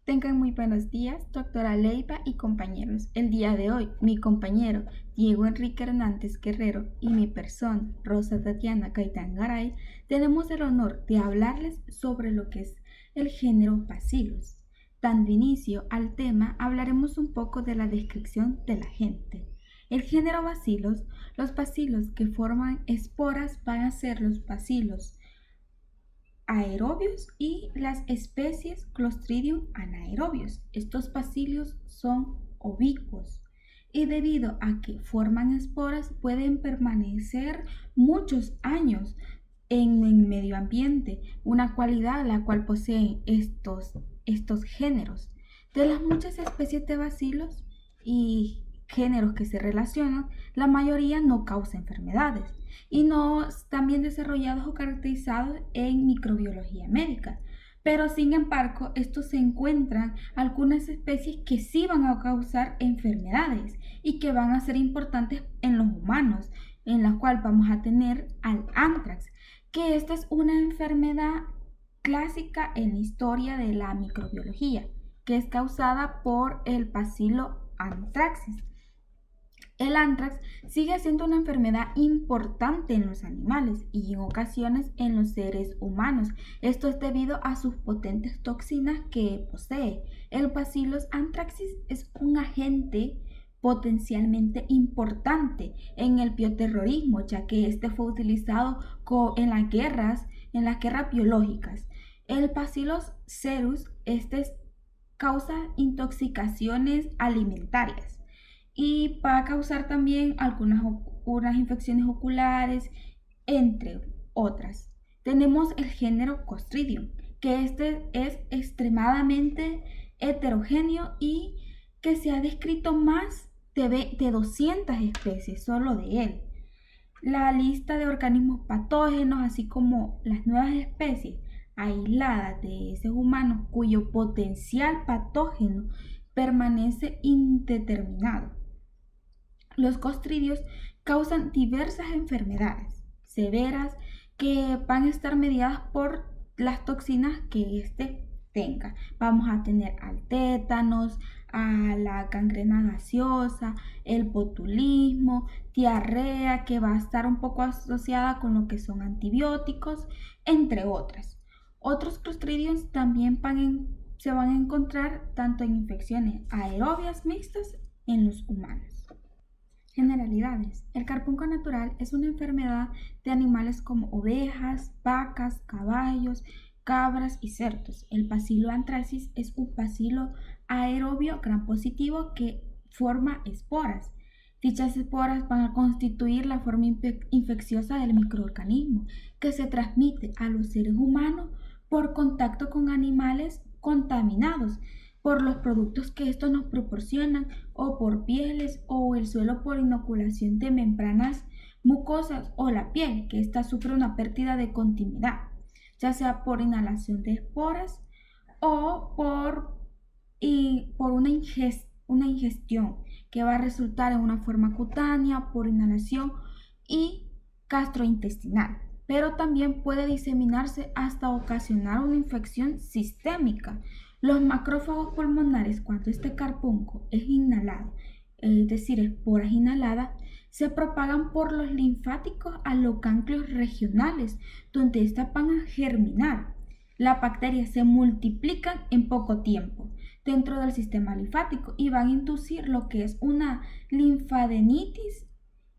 Tengan muy buenos días, doctora Leiva y compañeros. El día de hoy, mi compañero Diego Enrique Hernández Guerrero y mi persona, Rosa Tatiana Gaitán Garay, tenemos el honor de hablarles sobre lo que es el género Bacillus. Dando inicio al tema, hablaremos un poco de la descripción de la gente. El género Bacillus, los bacilos que forman esporas van a ser los bacilos aerobios y las especies Clostridium anaerobios. Estos bacilios son oblicuos y debido a que forman esporas pueden permanecer muchos años en el medio ambiente, una cualidad la cual poseen estos géneros. De las muchas especies de bacilos y géneros que se relacionan, la mayoría no causa enfermedades y no están bien desarrollados o caracterizados en microbiología médica. Pero sin embargo, estos se encuentran algunas especies que sí van a causar enfermedades y que van a ser importantes en los humanos, en la cual vamos a tener al anthrax, que esta es una enfermedad clásica en la historia de la microbiología, que es causada por el bacilo anthracis. El anthrax sigue siendo una enfermedad importante en los animales y en ocasiones en los seres humanos. Esto es debido a sus potentes toxinas que posee. El Bacillus anthracis es un agente potencialmente importante en el bioterrorismo, ya que este fue utilizado en las guerras biológicas. El Bacillus cereus, causa intoxicaciones alimentarias y va a causar también unas infecciones oculares, entre otras. Tenemos el género Clostridium, que este es extremadamente heterogéneo y que se ha descrito más de 200 especies solo de él. La lista de organismos patógenos, así como las nuevas especies aisladas de ese humano cuyo potencial patógeno permanece indeterminado. Los clostridios causan diversas enfermedades severas que van a estar mediadas por las toxinas que éste tenga. Vamos a tener al tétanos, a la gangrena gaseosa, el botulismo, diarrea que va a estar un poco asociada con lo que son antibióticos, entre otras. Otros clostridios también se van a encontrar tanto en infecciones aerobias mixtas en los humanos. Generalidades. El carbunco natural es una enfermedad de animales como ovejas, vacas, caballos, cabras y cerdos. El bacilo anthracis es un bacilo aerobio gram positivo que forma esporas. Dichas esporas van a constituir la forma infecciosa del microorganismo que se transmite a los seres humanos por contacto con animales contaminados por los productos que estos nos proporcionan o por pieles o el suelo por inoculación de membranas mucosas o la piel que ésta sufre una pérdida de continuidad, ya sea por inhalación de esporas o por una ingestión que va a resultar en una forma cutánea por inhalación y gastrointestinal, pero también puede diseminarse hasta ocasionar una infección sistémica. Los macrófagos pulmonares, cuando este carbunco es inhalado, es decir, esporas inhaladas, se propagan por los linfáticos a los ganglios regionales, donde estas van a germinar. Las bacterias se multiplican en poco tiempo dentro del sistema linfático y van a inducir lo que es una linfadenitis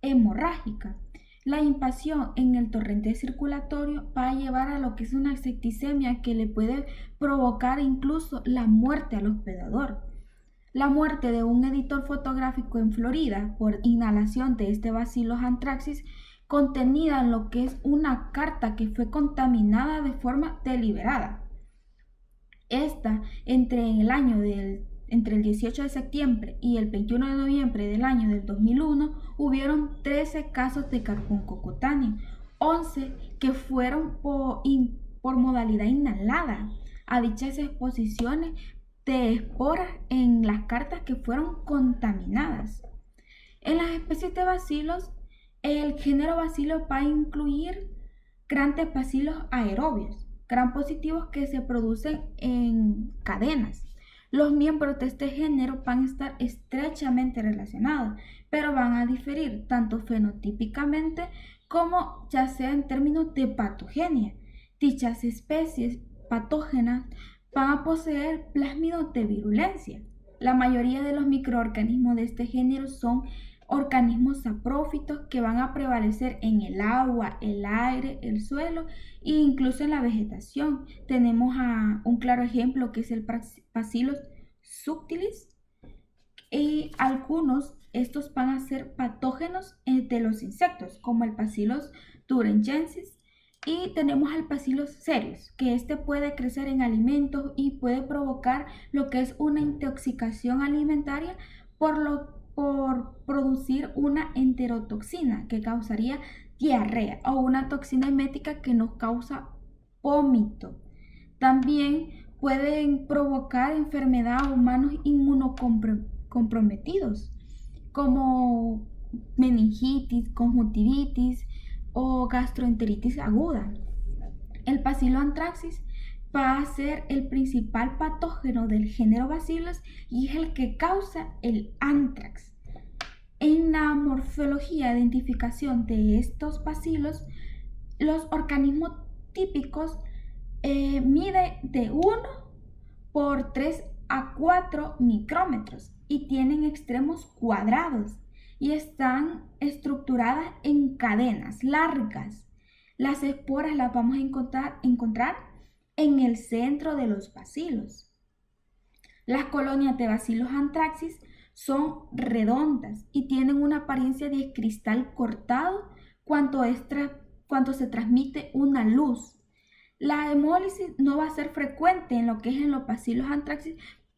hemorrágica. La impasión en el torrente circulatorio va a llevar a lo que es una septicemia que le puede provocar incluso la muerte al hospedador. La muerte de un editor fotográfico en Florida por inhalación de este Bacillus anthracis contenida en lo que es una carta que fue contaminada de forma deliberada. Esta entre el 18 de septiembre y el 21 de noviembre del año del 2001 hubieron 13 casos de carbunco cutáneo, 11 que fueron por modalidad inhalada a dichas exposiciones de esporas en las cartas que fueron contaminadas. En las especies de bacilos, el género Bacillus va a incluir grandes bacilos aerobios, gram positivos que se producen en cadenas. Los miembros de este género van a estar estrechamente relacionados, pero van a diferir tanto fenotípicamente como ya sea en términos de patogenia. Dichas especies patógenas van a poseer plásmidos de virulencia. La mayoría de los microorganismos de este género son organismos saprófitos que van a prevalecer en el agua, el aire, el suelo e incluso en la vegetación. Tenemos un claro ejemplo que es el Bacillus subtilis, y algunos estos van a ser patógenos de los insectos, como el Bacillus thuringiensis, y tenemos al Bacillus cereus, que este puede crecer en alimentos y puede provocar lo que es una intoxicación alimentaria por producir una enterotoxina que causaría diarrea o una toxina emética que nos causa vómito. También pueden provocar enfermedad a humanos inmunocomprometidos, como meningitis, conjuntivitis o gastroenteritis aguda. El Bacillus anthracis va a ser el principal patógeno del género Bacillus y es el que causa el anthrax. En la morfología de identificación de estos bacilos, los organismos típicos miden de 1 por 3 a 4 micrómetros y tienen extremos cuadrados y están estructuradas en cadenas largas. Las esporas las vamos a encontrar en el centro de los bacilos. Las colonias de Bacillus anthracis son redondas y tienen una apariencia de cristal cortado cuando se transmite una luz. La hemólisis no va a ser frecuente en lo que es en los Bacillus anthracis,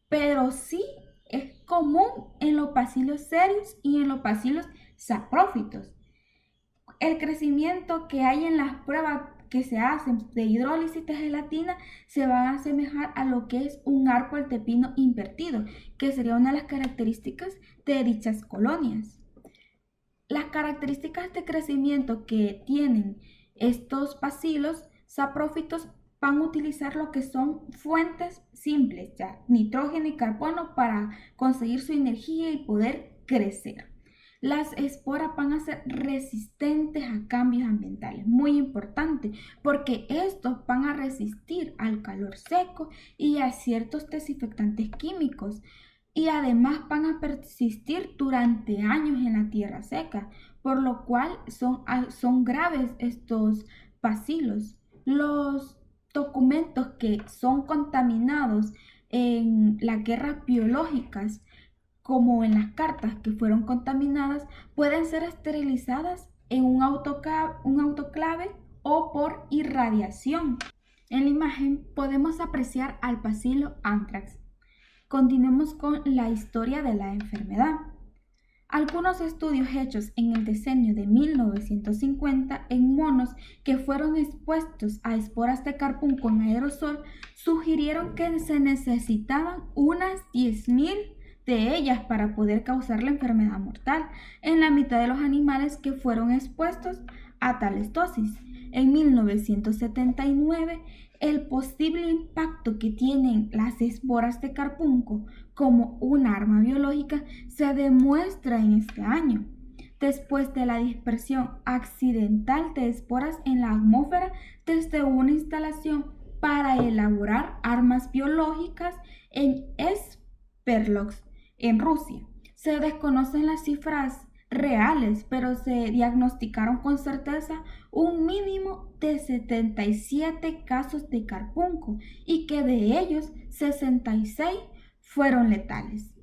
pero sí es común en los Bacillus cereus y en los Bacillus saprófitos. El crecimiento que hay en las pruebas que se hacen de hidrólisis de gelatina se va a asemejar a lo que es un árbol de pino invertido, que sería una de las características de dichas colonias. Las características de crecimiento que tienen estos bacilos saprófitos van a utilizar lo que son fuentes simples, ya, nitrógeno y carbono, para conseguir su energía y poder crecer. Las esporas van a ser resistentes a cambios ambientales, muy importante, porque estos van a resistir al calor seco y a ciertos desinfectantes químicos, y además van a persistir durante años en la tierra seca, por lo cual son graves estos bacilos. Los documentos que son contaminados en las guerras biológicas, como en las cartas que fueron contaminadas, pueden ser esterilizadas en un autoclave o por irradiación. En la imagen podemos apreciar al Bacillus anthrax. Continuemos con la historia de la enfermedad. Algunos estudios hechos en el decenio de 1950 en monos que fueron expuestos a esporas de carbunco en aerosol sugirieron que se necesitaban unas 10.000 de ellas para poder causar la enfermedad mortal en la mitad de los animales que fueron expuestos a tales dosis. En 1979, el posible impacto que tienen las esporas de carbunco como un arma biológica se demuestra en este año. Después de la dispersión accidental de esporas en la atmósfera desde una instalación para elaborar armas biológicas en Sverdlovsk, en Rusia. Se desconocen las cifras reales, pero se diagnosticaron con certeza un mínimo de 77 casos de carbunco y que de ellos 66 fueron letales.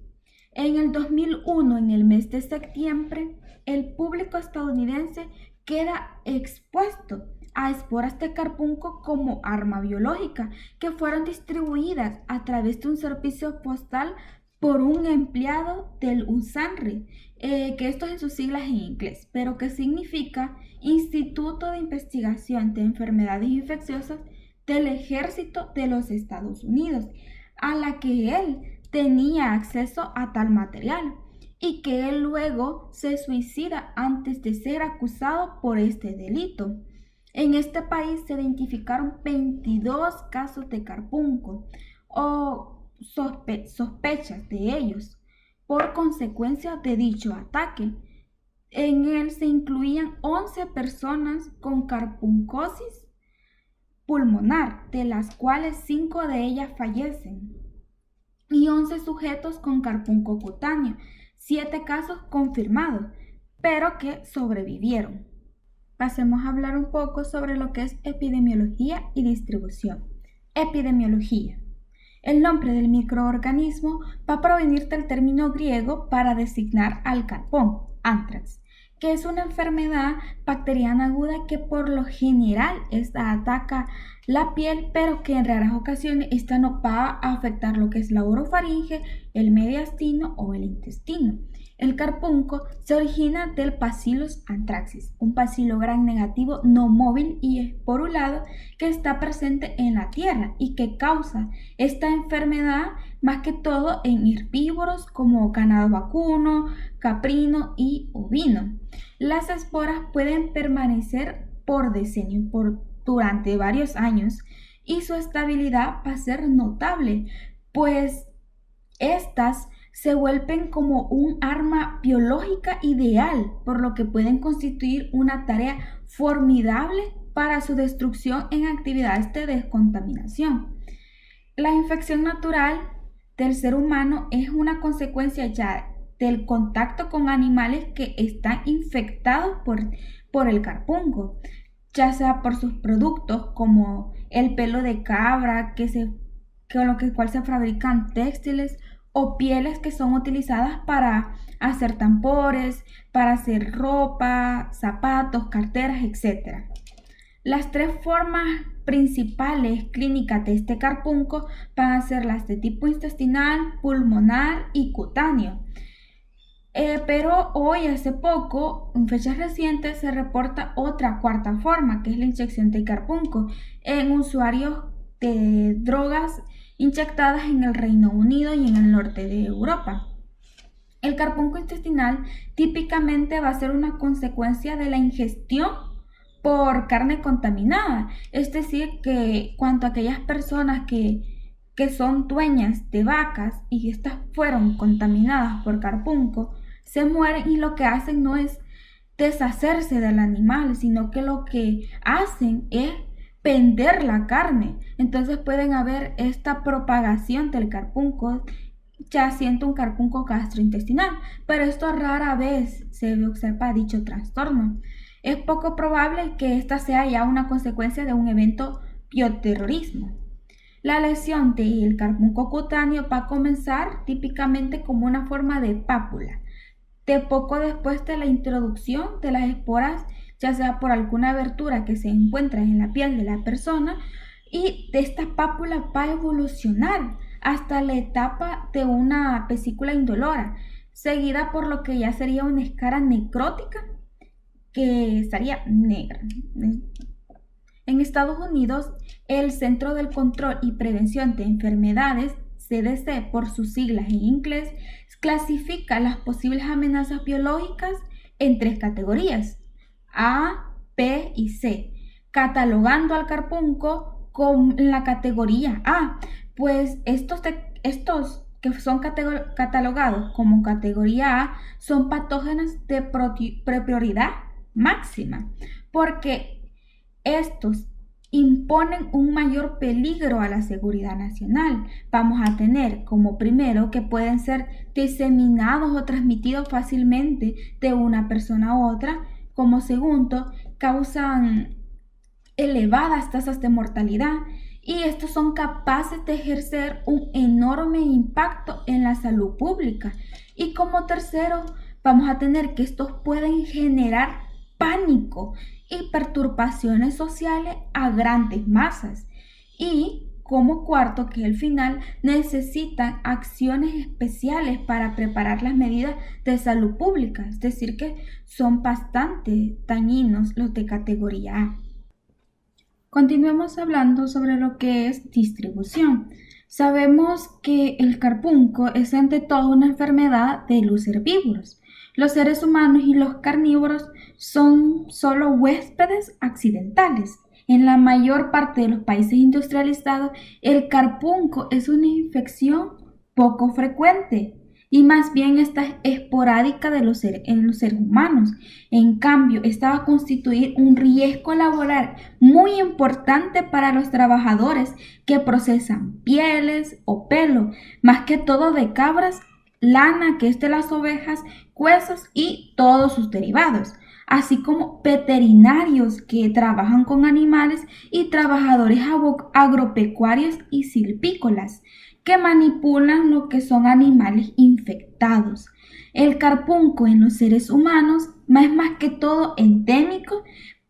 En el 2001, en el mes de septiembre, el público estadounidense queda expuesto a esporas de carbunco como arma biológica que fueron distribuidas a través de un servicio postal por un empleado del USANRI, que esto es en sus siglas en inglés, pero que significa Instituto de Investigación de Enfermedades Infecciosas del Ejército de los Estados Unidos, a la que él tenía acceso a tal material y que él luego se suicida antes de ser acusado por este delito. En este país se identificaron 22 casos de carbunco, sospechas de ellos por consecuencia de dicho ataque. En él se incluían 11 personas con carbuncosis pulmonar, de las cuales 5 de ellas fallecen, y 11 sujetos con carbunco cutáneo, 7 casos confirmados, pero que sobrevivieron. Pasemos a hablar un poco sobre lo que es epidemiología y distribución. Epidemiología. El nombre del microorganismo va a provenir del término griego para designar al carpón, anthrax, que es una enfermedad bacteriana aguda que por lo general esta ataca la piel, pero que en raras ocasiones esta no va a afectar lo que es la orofaringe, el mediastino o el intestino. El carpunco se origina del Bacillus anthracis, un bacilo gram negativo no móvil y esporulado que está presente en la tierra y que causa esta enfermedad más que todo en herbívoros como ganado vacuno, caprino y ovino. Las esporas pueden permanecer por decenios, durante varios años, y su estabilidad va a ser notable, pues estas se vuelven como un arma biológica ideal, por lo que pueden constituir una tarea formidable para su destrucción en actividades de descontaminación. La infección natural del ser humano es una consecuencia ya del contacto con animales que están infectados por el carpunco, ya sea por sus productos como el pelo de cabra con lo cual se fabrican textiles, o pieles que son utilizadas para hacer tambores, para hacer ropa, zapatos, carteras, etc. Las 3 formas principales clínicas de este carpunco van a ser las de tipo intestinal, pulmonar y cutáneo. Pero hoy, hace poco, en fechas recientes, se reporta otra 4ª forma, que es la inyección de carpunco en usuarios de drogas inyectadas en el Reino Unido y en el norte de Europa. El carpunco intestinal típicamente va a ser una consecuencia de la ingestión por carne contaminada, es decir, que cuando aquellas personas que son dueñas de vacas y estas fueron contaminadas por carpunco, se mueren y lo que hacen no es deshacerse del animal, sino que lo que hacen es vender la carne. Entonces pueden haber esta propagación del carpunco, ya siendo un carpunco gastrointestinal, pero esto rara vez se observa dicho trastorno. Es poco probable que esta sea ya una consecuencia de un evento bioterrorismo. La lesión del carpunco cutáneo va a comenzar típicamente como una forma de pápula, de poco después de la introducción de las esporas, ya sea por alguna abertura que se encuentra en la piel de la persona, y de esta pápula va a evolucionar hasta la etapa de una vesícula indolora, seguida por lo que ya sería una escara necrótica que estaría negra. En Estados Unidos, el Centro del Control y Prevención de Enfermedades, CDC por sus siglas en inglés, clasifica las posibles amenazas biológicas en 3 categorías, A, B y C, catalogando al carpunco con la categoría A, pues estos que son catalogados como categoría A son patógenos de prioridad máxima, porque estos imponen un mayor peligro a la seguridad nacional. Vamos a tener como primero que pueden ser diseminados o transmitidos fácilmente de una persona a otra. Como segundo, causan elevadas tasas de mortalidad y estos son capaces de ejercer un enorme impacto en la salud pública. Y como tercero, vamos a tener que estos pueden generar pánico y perturbaciones sociales a grandes masas. Y como cuarto, que al final necesitan acciones especiales para preparar las medidas de salud pública, es decir, que son bastante dañinos los de categoría A. Continuemos hablando sobre lo que es distribución. Sabemos que el carpunco es ante todo una enfermedad de los herbívoros. Los seres humanos y los carnívoros son solo huéspedes accidentales. En la mayor parte de los países industrializados, el carpunco es una infección poco frecuente y más bien está esporádica en los seres humanos. En cambio, esta va a constituir un riesgo laboral muy importante para los trabajadores que procesan pieles o pelo, más que todo de cabras, lana, que es de las ovejas, huesos y todos sus derivados, así como veterinarios que trabajan con animales y trabajadores agropecuarios y silvícolas que manipulan lo que son animales infectados. El carpunco en los seres humanos es más que todo endémico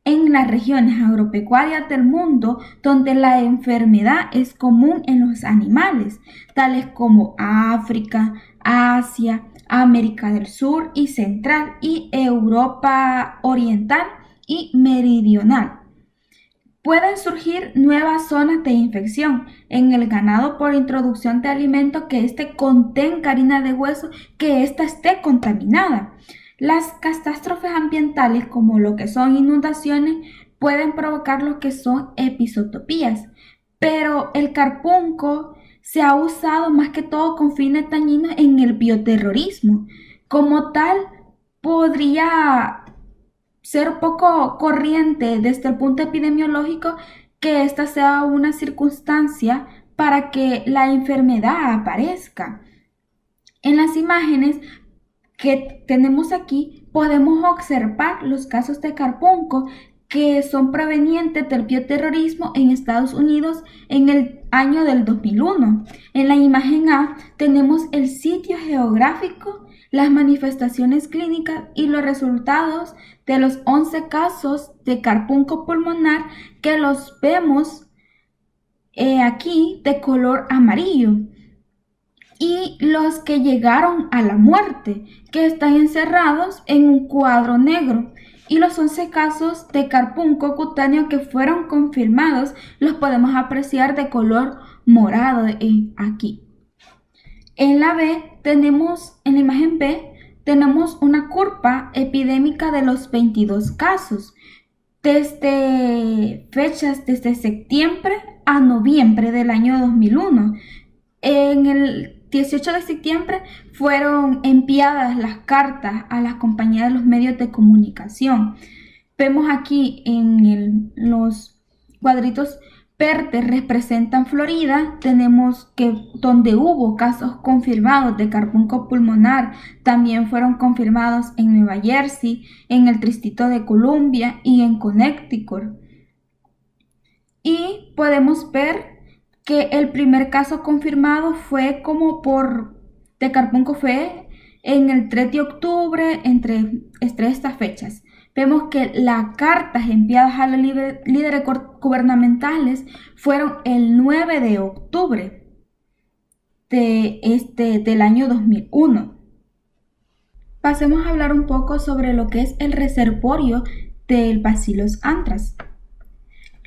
en las regiones agropecuarias del mundo donde la enfermedad es común en los animales, tales como África, Asia, América del Sur y Central y Europa Oriental y Meridional. Pueden surgir nuevas zonas de infección en el ganado por introducción de alimentos que contenga harina de hueso que esté contaminada. Las catástrofes ambientales, como lo que son inundaciones, pueden provocar lo que son episotopías, pero el carpunco se ha usado más que todo con fines dañinos en el bioterrorismo. Como tal, podría ser poco corriente desde el punto epidemiológico que esta sea una circunstancia para que la enfermedad aparezca. En las imágenes que tenemos aquí podemos observar los casos de carpunco que son provenientes del bioterrorismo en Estados Unidos en el año del 2001. En la imagen A tenemos el sitio geográfico, las manifestaciones clínicas y los resultados de los 11 casos de carpunco pulmonar que los vemos aquí de color amarillo, y los que llegaron a la muerte, que están encerrados en un cuadro negro, y los 11 casos de carpunco cutáneo que fueron confirmados los podemos apreciar de color morado aquí. En la imagen B tenemos una curva epidémica de los 22 casos desde septiembre a noviembre del año 2001. En el 18 de septiembre fueron enviadas las cartas a las compañías de los medios de comunicación. Vemos aquí en los cuadritos verdes representan Florida, tenemos que donde hubo casos confirmados de carpunco pulmonar, también fueron confirmados en Nueva Jersey, en el Distrito de Columbia y en Connecticut. Y podemos ver que el primer caso confirmado fue de carpunco fue en el 3 de octubre, entre estas fechas. Vemos que las cartas enviadas a los líderes gubernamentales fueron el 9 de octubre del año 2001. Pasemos a hablar un poco sobre lo que es el reservorio del Bacillus anthrax.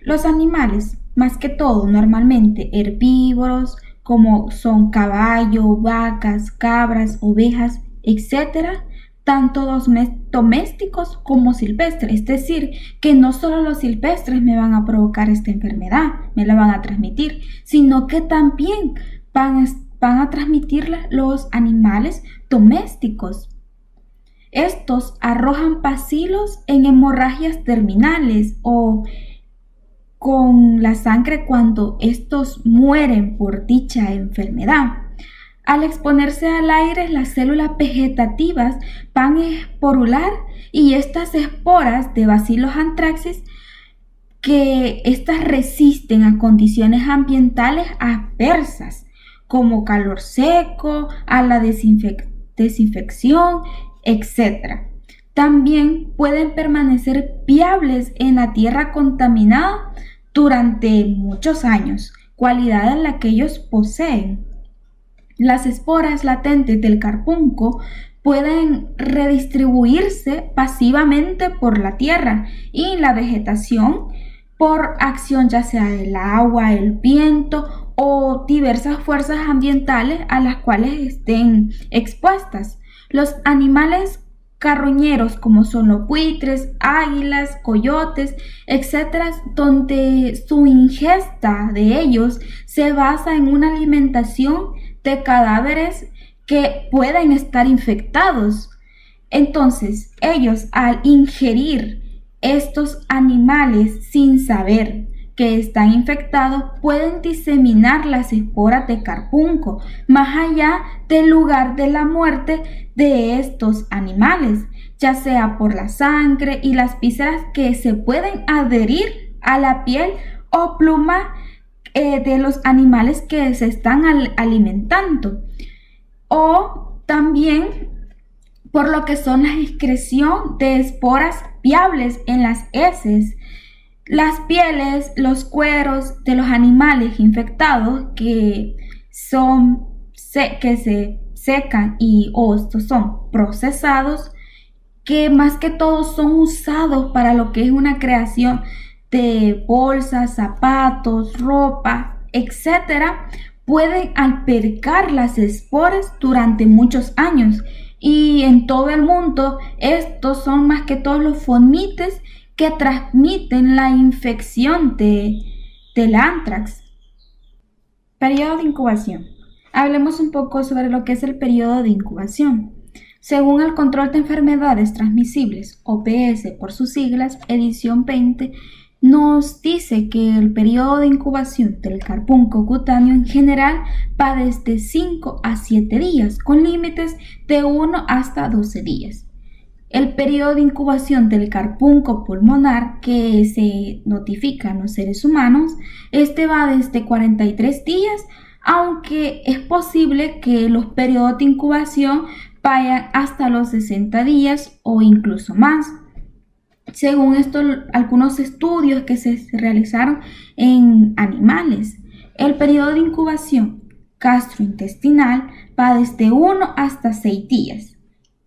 Los animales, más que todo normalmente herbívoros, como son caballos, vacas, cabras, ovejas, etc., tanto domésticos como silvestres, es decir, que no solo los silvestres me van a provocar esta enfermedad, me la van a transmitir, sino que también van a transmitirla los animales domésticos. Estos arrojan bacilos en hemorragias terminales o con la sangre cuando estos mueren por dicha enfermedad. Al exponerse al aire, las células vegetativas van a esporular y estas esporas de Bacillus anthracis que estas resisten a condiciones ambientales adversas como calor seco, a la desinfección, etc. También pueden permanecer viables en la tierra contaminada durante muchos años, cualidad en la que ellos poseen. Las esporas latentes del carpunco pueden redistribuirse pasivamente por la tierra y la vegetación por acción ya sea del agua, el viento o diversas fuerzas ambientales a las cuales estén expuestas. Los animales carroñeros como son los buitres, águilas, coyotes, etcétera, donde su ingesta de ellos se basa en una alimentación de cadáveres que pueden estar infectados. Entonces, ellos al ingerir estos animales sin saber que están infectados pueden diseminar las esporas de carpunco más allá del lugar de la muerte de estos animales, ya sea por la sangre y las vísceras que se pueden adherir a la piel o pluma de los animales que se están alimentando, o también por lo que son la excreción de esporas viables en las heces. Las pieles, los cueros de los animales infectados que se secan o estos son procesados, que más que todo son usados para lo que es una creación de bolsas, zapatos, ropa, etcétera, pueden albergar las esporas durante muchos años. Y en todo el mundo, estos son más que todos los fomites que transmiten la infección del anthrax. Periodo de incubación. Hablemos un poco sobre lo que es el periodo de incubación. Según el Control de Enfermedades Transmisibles, OPS por sus siglas, edición 20, nos dice que el periodo de incubación del carpunco cutáneo en general va desde 5 a 7 días, con límites de 1 hasta 12 días. El periodo de incubación del carpunco pulmonar que se notifica en los seres humanos, va desde 43 días, aunque es posible que los periodos de incubación vayan hasta los 60 días o incluso más. Según esto, algunos estudios que se realizaron en animales, el periodo de incubación gastrointestinal va desde 1 hasta 6 días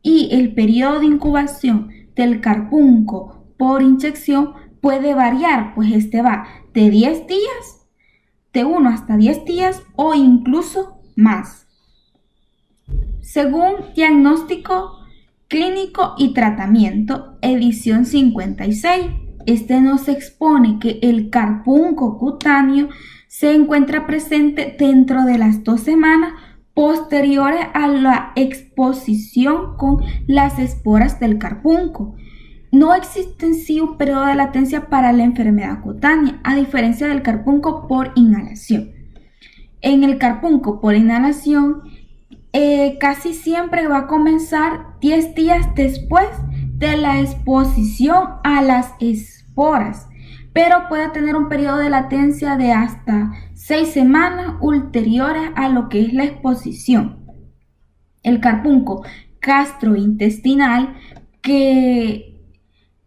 y el periodo de incubación del carpunco por inyección puede variar, pues va de 10 días, de 1 hasta 10 días o incluso más. Según diagnóstico clínico y tratamiento, edición 56. Nos expone que el carpunco cutáneo se encuentra presente dentro de las 2 semanas posteriores a la exposición con las esporas del carpunco. No existe en sí un periodo de latencia para la enfermedad cutánea, a diferencia del carpunco por inhalación. En el carpunco por inhalación, casi siempre va a comenzar 10 días después de la exposición a las esporas, pero puede tener un periodo de latencia de hasta 6 semanas ulteriores a lo que es la exposición. El carpunco gastrointestinal, que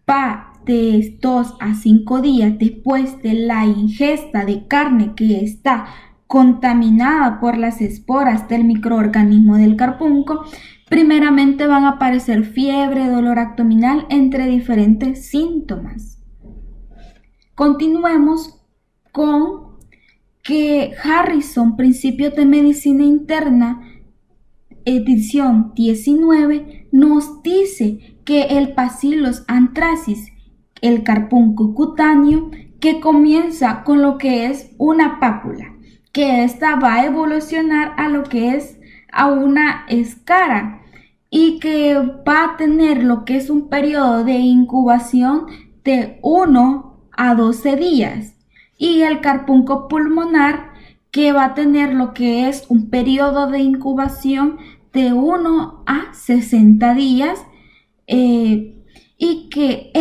va de 2 a 5 días después de la ingesta de carne que está contaminada por las esporas del microorganismo del carpunco, primeramente van a aparecer fiebre, dolor abdominal, entre diferentes síntomas. Continuemos con que Harrison, Principios de Medicina Interna, edición 19, nos dice que el Bacillus anthracis, el carpunco cutáneo, que comienza con lo que es una pápula, que esta va a evolucionar a lo que es a una escara y que va a tener lo que es un periodo de incubación de 1 a 12 días, y el carpunco pulmonar, que va a tener lo que es un periodo de incubación de 1 a 60 días, y que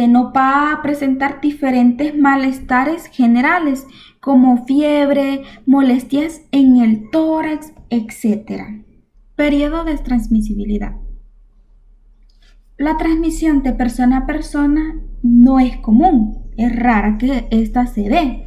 nos va a presentar diferentes malestares generales como fiebre, molestias en el tórax, etc. Periodo de transmisibilidad. La transmisión de persona a persona no es común, es rara que esta se dé.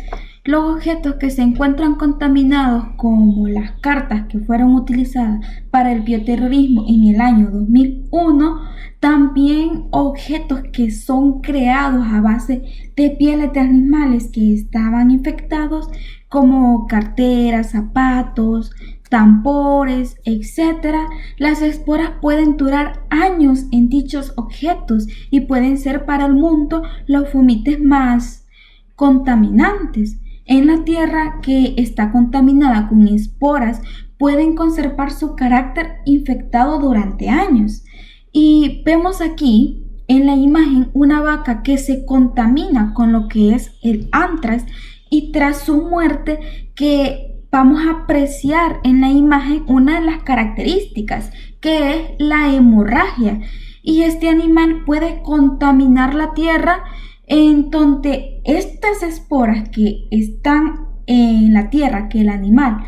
Los objetos que se encuentran contaminados, como las cartas que fueron utilizadas para el bioterrorismo en el año 2001, también objetos que son creados a base de pieles de animales que estaban infectados, como carteras, zapatos, tambores, etc. Las esporas pueden durar años en dichos objetos y pueden ser para el mundo los fumites más contaminantes. En la tierra que está contaminada con esporas pueden conservar su carácter infectado durante años. Y vemos aquí en la imagen una vaca que se contamina con lo que es el antrax, y tras su muerte, que vamos a apreciar en la imagen una de las características, que es la hemorragia. Y este animal puede contaminar la tierra, en donde estas esporas que están en la tierra que el animal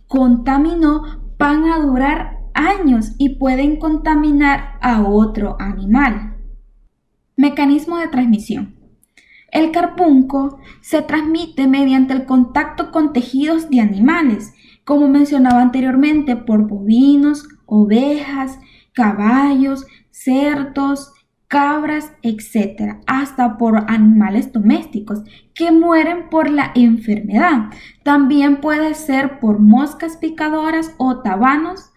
contaminó van a durar años y pueden contaminar a otro animal. Mecanismo de transmisión. El carpunco se transmite mediante el contacto con tejidos de animales, como mencionaba anteriormente, por bovinos, ovejas, caballos, cerdos, cabras, etc., hasta por animales domésticos que mueren por la enfermedad. También puede ser por moscas picadoras o tabanos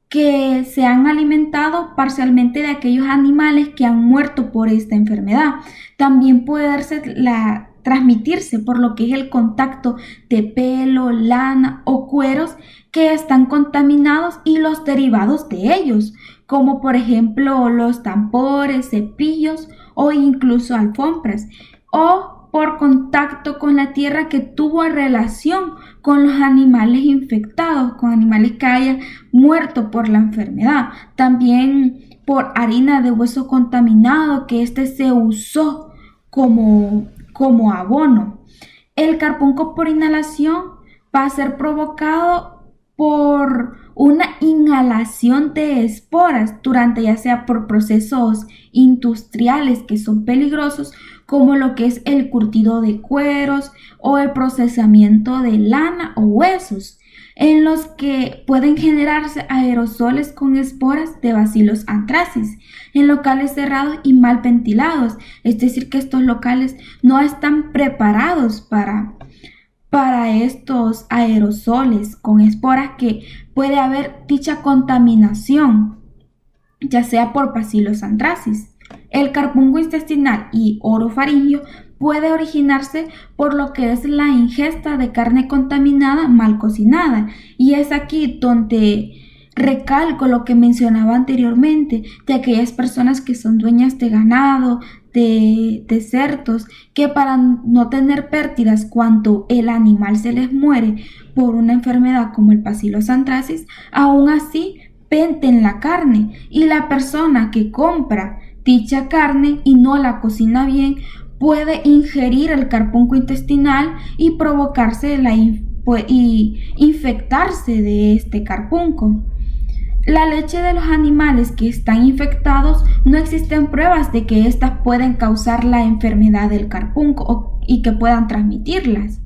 que se han alimentado parcialmente de aquellos animales que han muerto por esta enfermedad. También puede transmitirse por lo que es el contacto de pelo, lana o cueros que están contaminados y los derivados de ellos, como por ejemplo los tambores, cepillos o incluso alfombras, o por contacto con la tierra que tuvo relación con los animales infectados, con animales que hayan muerto por la enfermedad. También por harina de hueso contaminado, que se usó como abono. El carpunco por inhalación va a ser provocado por una inhalación de esporas durante, ya sea por procesos industriales que son peligrosos, como lo que es el curtido de cueros o el procesamiento de lana o huesos, en los que pueden generarse aerosoles con esporas de Bacillus anthracis en locales cerrados y mal ventilados. Es decir, que estos locales no están preparados para estos aerosoles con esporas, que puede haber dicha contaminación, ya sea por Bacillus anthracis. El carpunco intestinal y orofaringio puede originarse por lo que es la ingesta de carne contaminada mal cocinada, y es aquí donde recalco lo que mencionaba anteriormente de aquellas personas que son dueñas de ganado, de cerdos, que para no tener pérdidas cuando el animal se les muere por una enfermedad como el Bacillus anthracis, aún así venden la carne, y la persona que compra dicha carne y no la cocina bien puede ingerir el carpunco intestinal y provocarse y infectarse de este carpunco. La leche de los animales que están infectados, no existen pruebas de que éstas pueden causar la enfermedad del carpunco y que puedan transmitirlas.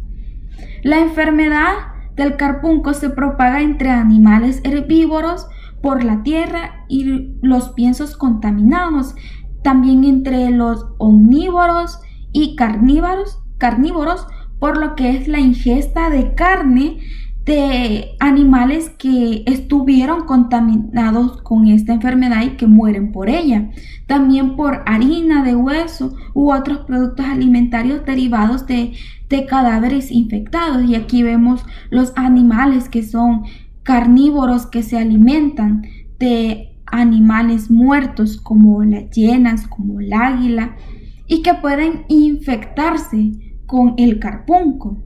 La enfermedad del carpunco se propaga entre animales herbívoros por la tierra y los piensos contaminados, también entre los omnívoros y carnívoros por lo que es la ingesta de carne de animales que estuvieron contaminados con esta enfermedad y que mueren por ella. También por harina de hueso u otros productos alimentarios derivados de cadáveres infectados. Y aquí vemos los animales que son carnívoros, que se alimentan de animales muertos, como las hienas, como el águila, y que pueden infectarse con el carpunco.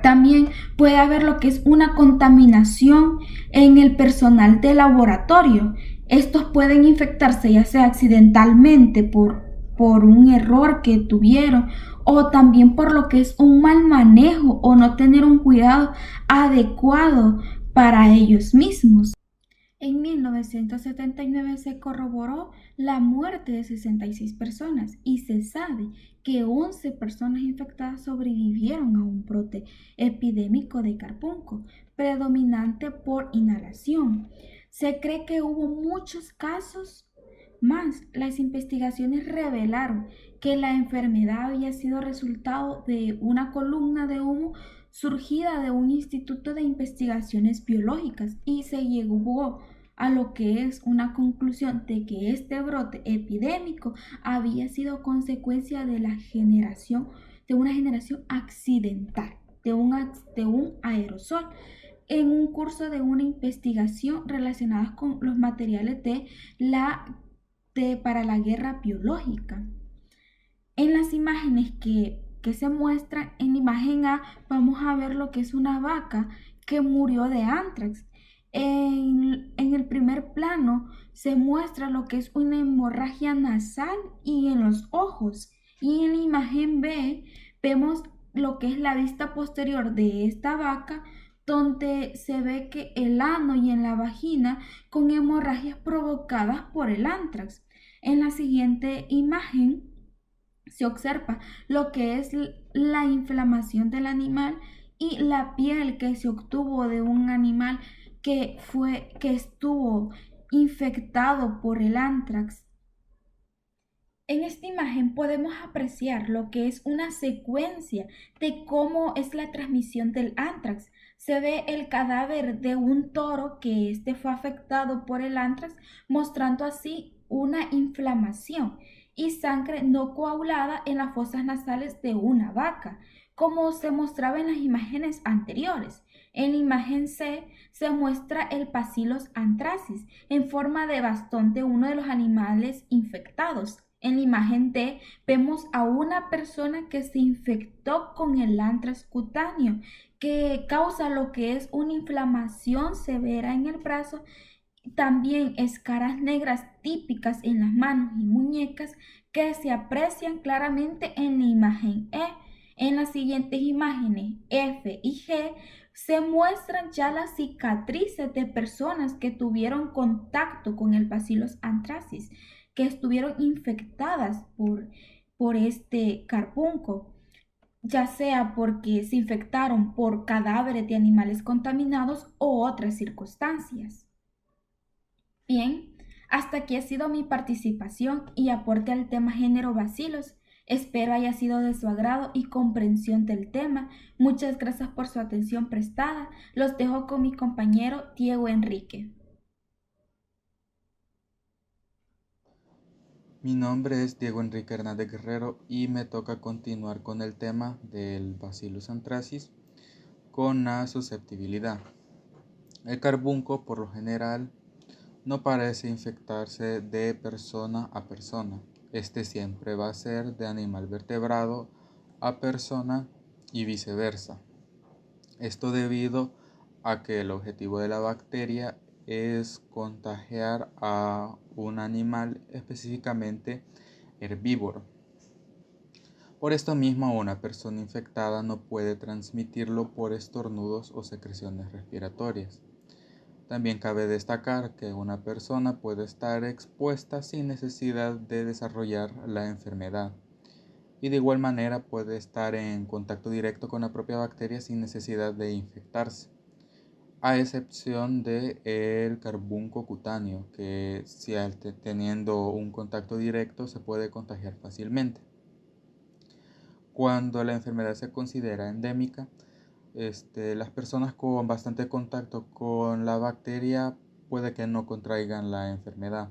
También puede haber lo que es una contaminación en el personal de laboratorio. Estos pueden infectarse ya sea accidentalmente por un error que tuvieron, o también por lo que es un mal manejo o no tener un cuidado adecuado para ellos mismos. En 1979 se corroboró la muerte de 66 personas y se sabe que 11 personas infectadas sobrevivieron a un brote epidémico de carpunco, predominante por inhalación. Se cree que hubo muchos casos más. Las investigaciones revelaron que la enfermedad había sido resultado de una columna de humo surgida de un instituto de investigaciones biológicas y se llegó a lo que es una conclusión de que este brote epidémico había sido consecuencia de de una generación accidental, de un aerosol en un curso de una investigación relacionada con los materiales para la guerra biológica. En las imágenes que se muestran, en imagen A vamos a ver lo que es una vaca que murió de antrax. En el primer plano se muestra lo que es una hemorragia nasal y en los ojos. Y en la imagen B vemos lo que es la vista posterior de esta vaca, donde se ve que el ano y en la vagina con hemorragias provocadas por el antrax. En la siguiente imagen se observa lo que es la inflamación del animal y la piel que se obtuvo de un animal que estuvo infectado por el antrax. En esta imagen podemos apreciar lo que es una secuencia de cómo es la transmisión del antrax. Se ve el cadáver de un toro que fue afectado por el antrax, mostrando así una inflamación y sangre no coagulada en las fosas nasales de una vaca, como se mostraba en las imágenes anteriores. En la imagen C se muestra el Bacillus anthracis en forma de bastón de uno de los animales infectados. En la imagen D vemos a una persona que se infectó con el antrax cutáneo, que causa lo que es una inflamación severa en el brazo, también escaras negras típicas en las manos y muñecas que se aprecian claramente en la imagen E. En las siguientes imágenes F y G se muestran ya las cicatrices de personas que tuvieron contacto con el Bacillus anthracis, que estuvieron infectadas por este carbunco, ya sea porque se infectaron por cadáveres de animales contaminados o otras circunstancias. Bien, hasta aquí ha sido mi participación y aporte al tema género bacilos. Espero haya sido de su agrado y comprensión del tema. Muchas gracias por su atención prestada. Los dejo con mi compañero Diego Enrique. Mi nombre es Diego Enrique Hernández Guerrero y me toca continuar con el tema del Bacillus anthracis con la susceptibilidad. El carbunco, por lo general, no parece infectarse de persona a persona. Este siempre va a ser de animal vertebrado a persona y viceversa. Esto debido a que el objetivo de la bacteria es contagiar a un animal, específicamente herbívoro. Por esto mismo, una persona infectada no puede transmitirlo por estornudos o secreciones respiratorias. También cabe destacar que una persona puede estar expuesta sin necesidad de desarrollar la enfermedad y de igual manera puede estar en contacto directo con la propia bacteria sin necesidad de infectarse, a excepción de el carbunco cutáneo, que si teniendo un contacto directo se puede contagiar fácilmente. Cuando la enfermedad se considera endémica, las personas con bastante contacto con la bacteria puede que no contraigan la enfermedad.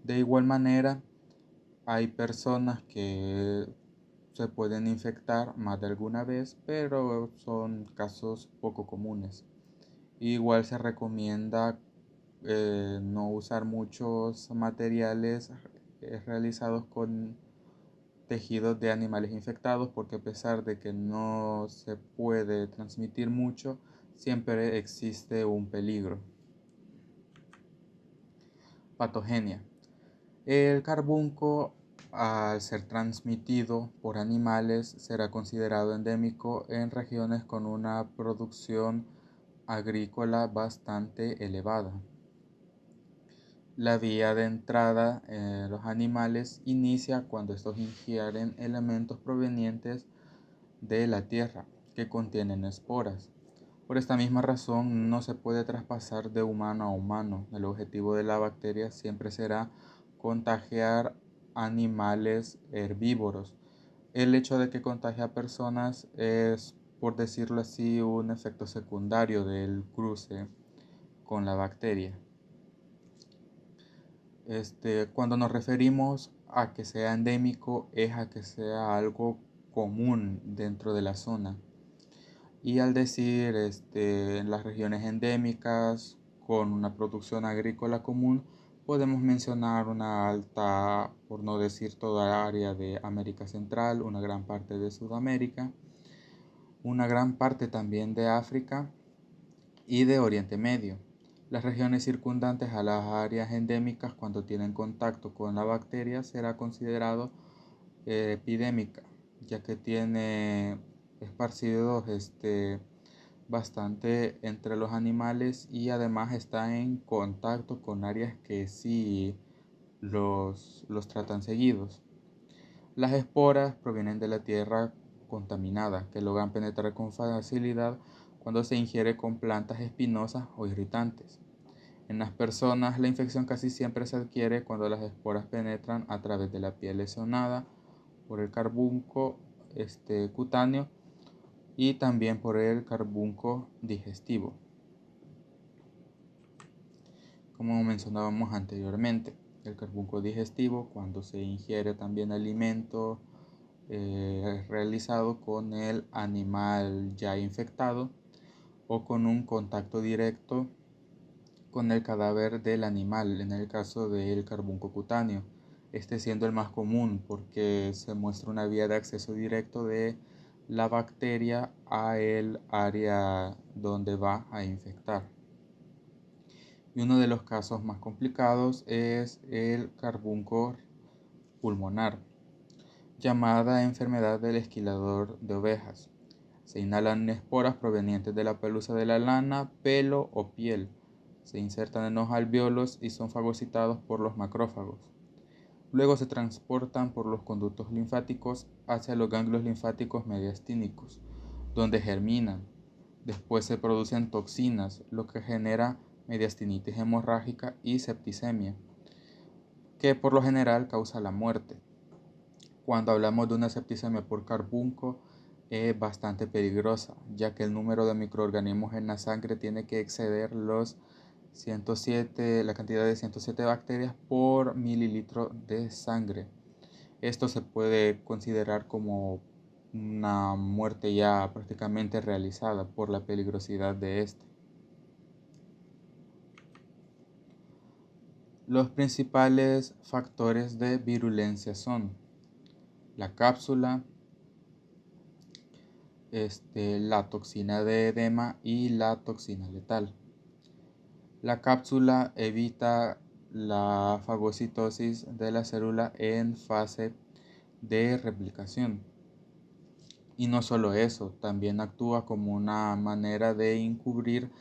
De igual manera, hay personas que se pueden infectar más de alguna vez, pero son casos poco comunes. Igual se recomienda no usar muchos materiales realizados con tejidos de animales infectados, porque a pesar de que no se puede transmitir mucho, siempre existe un peligro. Patogenia. El carbunco, al ser transmitido por animales, será considerado endémico en regiones con una producción agrícola bastante elevada. La vía de entrada en los animales inicia cuando estos ingieren elementos provenientes de la tierra que contienen esporas. Por esta misma razón no se puede traspasar de humano a humano. El objetivo de la bacteria siempre será contagiar animales herbívoros. El hecho de que contagie a personas es, por decirlo así, un efecto secundario del cruce con la bacteria. Cuando nos referimos a que sea endémico, es a que sea algo común dentro de la zona. Y al decir en las regiones endémicas con una producción agrícola común, podemos mencionar una alta, por no decir toda el área de América Central, una gran parte de Sudamérica, una gran parte también de África y de Oriente Medio. Las regiones circundantes a las áreas endémicas, cuando tienen contacto con la bacteria, será considerado epidémica, ya que tiene esparcidos bastante entre los animales y además está en contacto con áreas que sí los tratan seguidos. Las esporas provienen de la tierra contaminada, que logran penetrar con facilidad cuando se ingiere con plantas espinosas o irritantes. En las personas, la infección casi siempre se adquiere cuando las esporas penetran a través de la piel lesionada por el carbunco cutáneo y también por el carbunco digestivo, como mencionábamos anteriormente. El carbunco digestivo, cuando se ingiere también alimento realizado con el animal ya infectado o con un contacto directo con el cadáver del animal, en el caso del carbunco cutáneo, este siendo el más común porque se muestra una vía de acceso directo de la bacteria a el área donde va a infectar. Y uno de los casos más complicados es el carbunco pulmonar, llamada enfermedad del esquilador de ovejas. Se inhalan esporas provenientes de la pelusa de la lana, pelo o piel. Se insertan en los alvéolos y son fagocitados por los macrófagos. Luego se transportan por los conductos linfáticos hacia los ganglios linfáticos mediastínicos, donde germinan. Después se producen toxinas, lo que genera mediastinitis hemorrágica y septicemia, que por lo general causa la muerte. Cuando hablamos de una septicemia por carbunco, es bastante peligrosa, ya que el número de microorganismos en la sangre tiene que exceder los 107, la cantidad de 107 bacterias por mililitro de sangre. Esto se puede considerar como una muerte ya prácticamente realizada por la peligrosidad de este. Los principales factores de virulencia son la cápsula, la toxina de edema y la toxina letal. La cápsula evita la fagocitosis de la célula en fase de replicación. Y no solo eso, también actúa como una manera de encubrir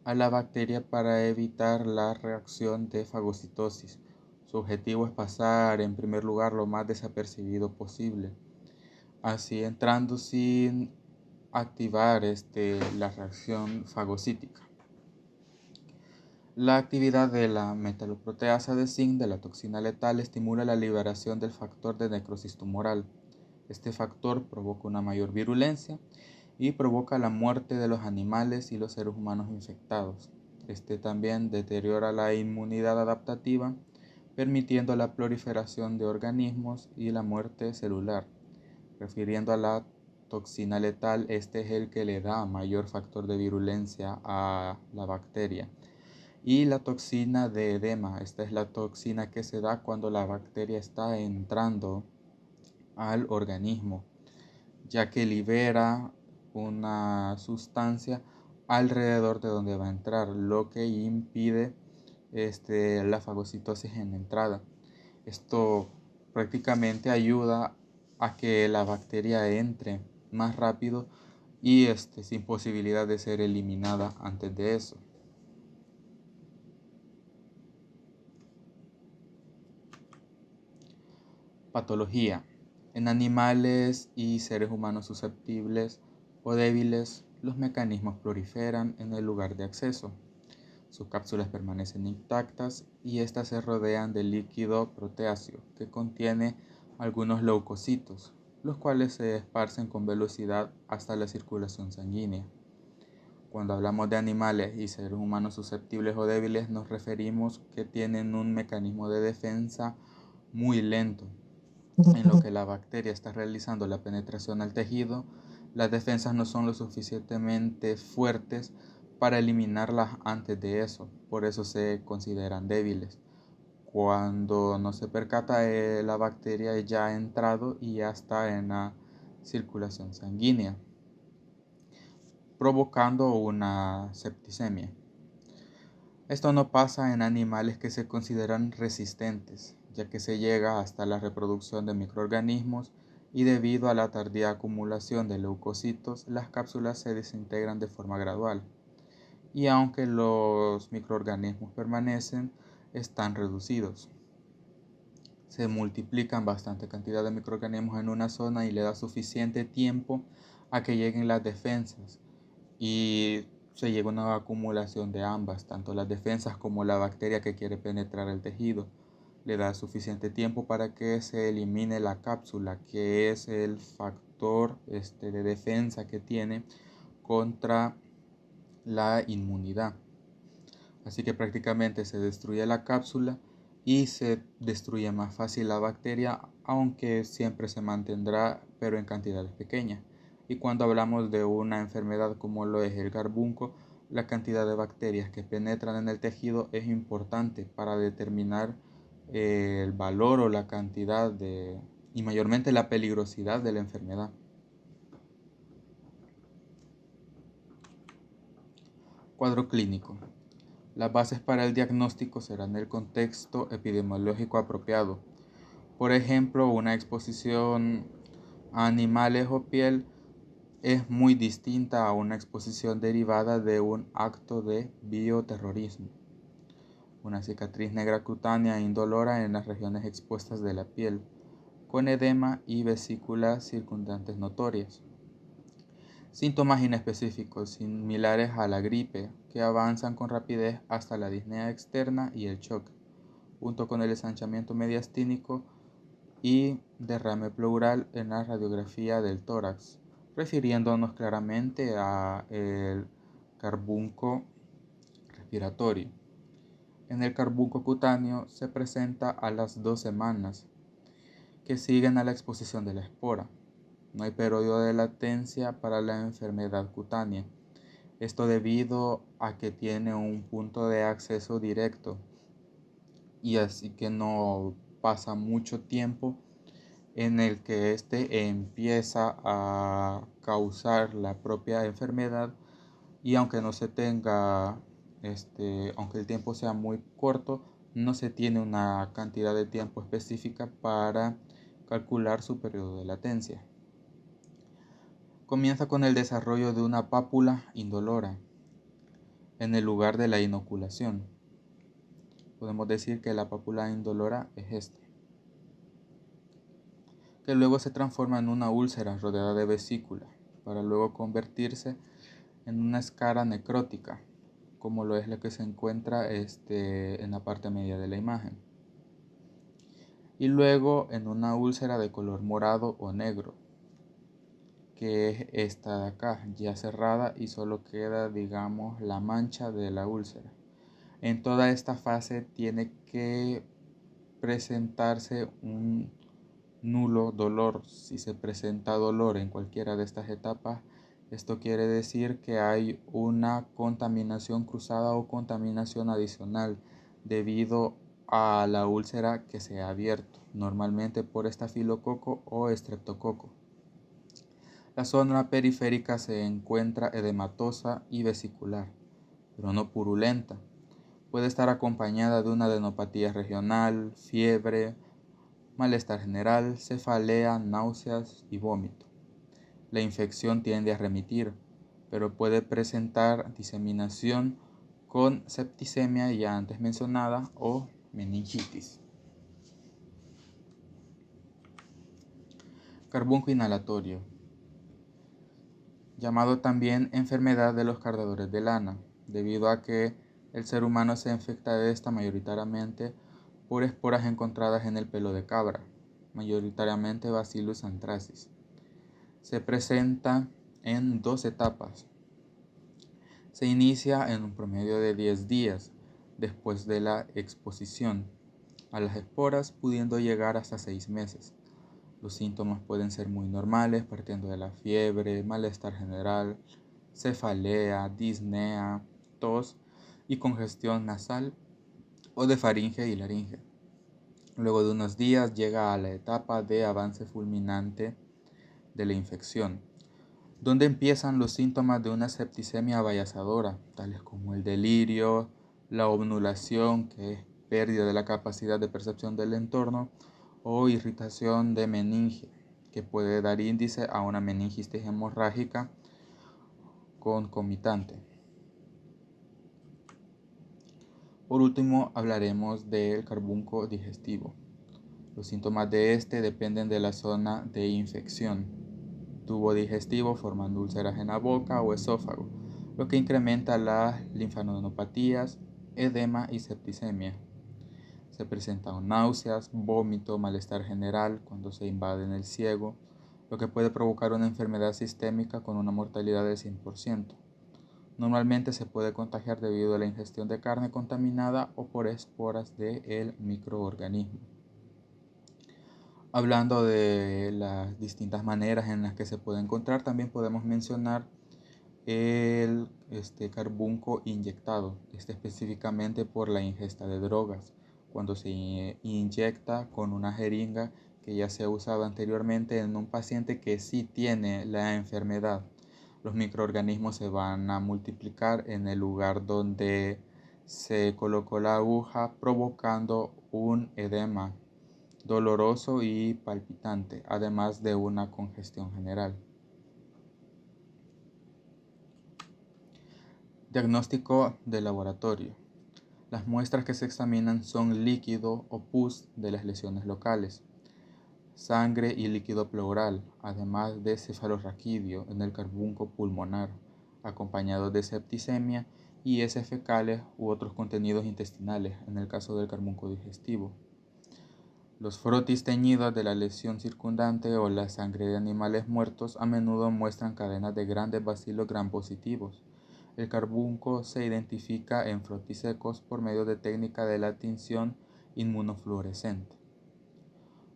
a la bacteria para evitar la reacción de fagocitosis. Su objetivo es pasar en primer lugar lo más desapercibido posible, así entrando sin activar la reacción fagocítica. La actividad de la metaloproteasa de zinc de la toxina letal estimula la liberación del factor de necrosis tumoral. Este factor provoca una mayor virulencia y provoca la muerte de los animales y los seres humanos infectados. Este también deteriora la inmunidad adaptativa, permitiendo la proliferación de organismos y la muerte celular. Refiriendo a la toxina letal, este es el que le da mayor factor de virulencia a la bacteria. Y la toxina de edema, esta es la toxina que se da cuando la bacteria está entrando al organismo, ya que libera una sustancia alrededor de donde va a entrar, lo que impide la fagocitosis en la entrada. Esto prácticamente ayuda a que la bacteria entre más rápido y sin posibilidad de ser eliminada antes de eso. Patología. En animales y seres humanos susceptibles o débiles, los mecanismos proliferan en el lugar de acceso. Sus cápsulas permanecen intactas y éstas se rodean del líquido proteáceo que contiene algunos leucocitos, los cuales se esparcen con velocidad hasta la circulación sanguínea. Cuando hablamos de animales y seres humanos susceptibles o débiles, nos referimos que tienen un mecanismo de defensa muy lento. En lo que la bacteria está realizando la penetración al tejido, las defensas no son lo suficientemente fuertes para eliminarlas antes de eso, por eso se consideran débiles. Cuando no se percata, la bacteria ya ha entrado y ya está en la circulación sanguínea, provocando una septicemia. Esto no pasa en animales que se consideran resistentes, ya que se llega hasta la reproducción de microorganismos y debido a la tardía acumulación de leucocitos, las cápsulas se desintegran de forma gradual. Y aunque los microorganismos permanecen, están reducidos. Se multiplican bastante cantidad de microorganismos en una zona y le da suficiente tiempo a que lleguen las defensas y se llega a una acumulación de ambas, tanto las defensas como la bacteria que quiere penetrar el tejido. Le da suficiente tiempo para que se elimine la cápsula, que es el factor de defensa que tiene contra la inmunidad. Así que prácticamente se destruye la cápsula y se destruye más fácil la bacteria, aunque siempre se mantendrá, pero en cantidades pequeñas. Y cuando hablamos de una enfermedad como lo es el carbunco, la cantidad de bacterias que penetran en el tejido es importante para determinar el valor o la cantidad y mayormente la peligrosidad de la enfermedad. Cuadro clínico. Las bases para el diagnóstico serán el contexto epidemiológico apropiado. Por ejemplo, una exposición a animales o piel es muy distinta a una exposición derivada de un acto de bioterrorismo. Una cicatriz negra cutánea indolora en las regiones expuestas de la piel, con edema y vesículas circundantes notorias. Síntomas inespecíficos similares a la gripe que avanzan con rapidez hasta la disnea externa y el shock, junto con el ensanchamiento mediastínico y derrame pleural en la radiografía del tórax, refiriéndonos claramente a el carbunco respiratorio. En el carbunco cutáneo se presenta a las 2 semanas que siguen a la exposición de la espora. No hay periodo de latencia para la enfermedad cutánea. Esto debido a que tiene un punto de acceso directo y así que no pasa mucho tiempo en el que éste empieza a causar la propia enfermedad y aunque no se tenga, aunque el tiempo sea muy corto, no se tiene una cantidad de tiempo específica para calcular su periodo de latencia. Comienza con el desarrollo de una pápula indolora en el lugar de la inoculación. Podemos decir que la pápula indolora es esta, que luego se transforma en una úlcera rodeada de vesícula, para luego convertirse en una escara necrótica, como lo es la que se encuentra en la parte media de la imagen. Y luego en una úlcera de color morado o negro, que es esta de acá, ya cerrada y solo queda, digamos, la mancha de la úlcera. En toda esta fase tiene que presentarse un nulo dolor. Si se presenta dolor en cualquiera de estas etapas, esto quiere decir que hay una contaminación cruzada o contaminación adicional debido a la úlcera que se ha abierto, normalmente por estafilococo o estreptococo. La zona periférica se encuentra edematosa y vesicular, pero no purulenta. Puede estar acompañada de una adenopatía regional, fiebre, malestar general, cefalea, náuseas y vómito. La infección tiende a remitir, pero puede presentar diseminación con septicemia ya antes mencionada o meningitis. Carbunco inhalatorio, llamado también enfermedad de los cardadores de lana, debido a que el ser humano se infecta de esta mayoritariamente por esporas encontradas en el pelo de cabra, mayoritariamente Bacillus anthracis. Se presenta en 2 etapas. Se inicia en un promedio de 10 días después de la exposición a las esporas, pudiendo llegar hasta 6 meses. Los síntomas pueden ser muy normales, partiendo de la fiebre, malestar general, cefalea, disnea, tos y congestión nasal o de faringe y laringe. Luego de unos días llega a la etapa de avance fulminante de la infección, donde empiezan los síntomas de una septicemia abayazadora, tales como el delirio, la obnulación, que es pérdida de la capacidad de percepción del entorno, o irritación de meninge, que puede dar índice a una meningitis hemorrágica concomitante. Por último, hablaremos del carbunco digestivo. Los síntomas de este dependen de la zona de infección. Tubo digestivo formando úlceras en la boca o esófago, lo que incrementa las linfadenopatías, edema y septicemia. Se presentan náuseas, vómito, malestar general cuando se invade en el ciego, lo que puede provocar una enfermedad sistémica con una mortalidad del 100%. Normalmente se puede contagiar debido a la ingestión de carne contaminada o por esporas del microorganismo. Hablando de las distintas maneras en las que se puede encontrar, también podemos mencionar el carbunco inyectado, específicamente por la ingesta de drogas, cuando se inyecta con una jeringa que ya se ha usado anteriormente en un paciente que sí tiene la enfermedad. Los microorganismos se van a multiplicar en el lugar donde se colocó la aguja, provocando un edema doloroso y palpitante, además de una congestión general. Diagnóstico de laboratorio. Las muestras que se examinan son líquido o pus de las lesiones locales, sangre y líquido pleural, además de cefalorraquídeo en el carbunco pulmonar, acompañado de septicemia y heces fecales u otros contenidos intestinales en el caso del carbunco digestivo. Los frotis teñidos de la lesión circundante o la sangre de animales muertos a menudo muestran cadenas de grandes bacilos gram positivos. El carbunco se identifica en frotis secos por medio de técnica de la tinción inmunofluorescente.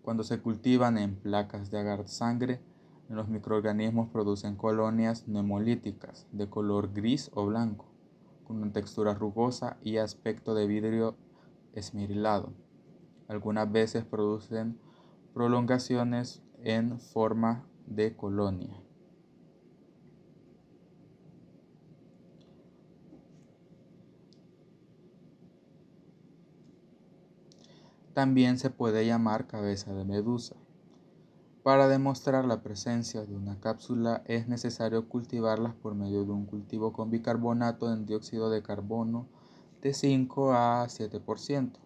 Cuando se cultivan en placas de agar-sangre, los microorganismos producen colonias nemolíticas de color gris o blanco, con una textura rugosa y aspecto de vidrio esmerilado. Algunas veces producen prolongaciones en forma de colonia. También se puede llamar cabeza de medusa. Para demostrar la presencia de una cápsula es necesario cultivarlas por medio de un cultivo con bicarbonato en dióxido de carbono de 5 a 7%.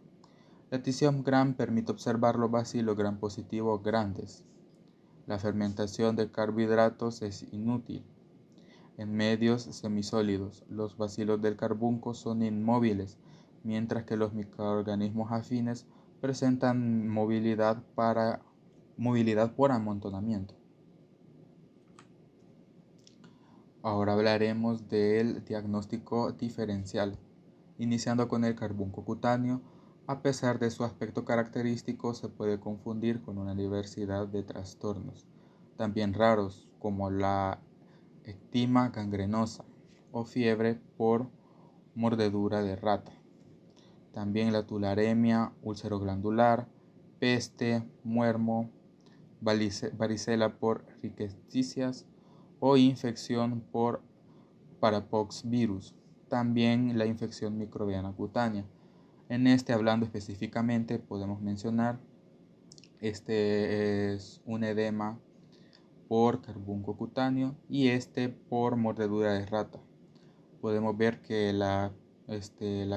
La tinción gram permite observar los bacilos gram positivos grandes. La fermentación de carbohidratos es inútil. En medios semisólidos, los bacilos del carbunco son inmóviles, mientras que los microorganismos afines presentan movilidad por amontonamiento. Ahora hablaremos del diagnóstico diferencial, iniciando con el carbunco cutáneo. A pesar de su aspecto característico, se puede confundir con una diversidad de trastornos, también raros, como la ectima gangrenosa o fiebre por mordedura de rata. También la tularemia úlcero-glandular, peste, muermo, varicela por rickettsias o infección por parapoxvirus. También la infección microbiana cutánea. En hablando específicamente, podemos mencionar, es un edema por carbunco cutáneo y por mordedura de rata. Podemos ver que la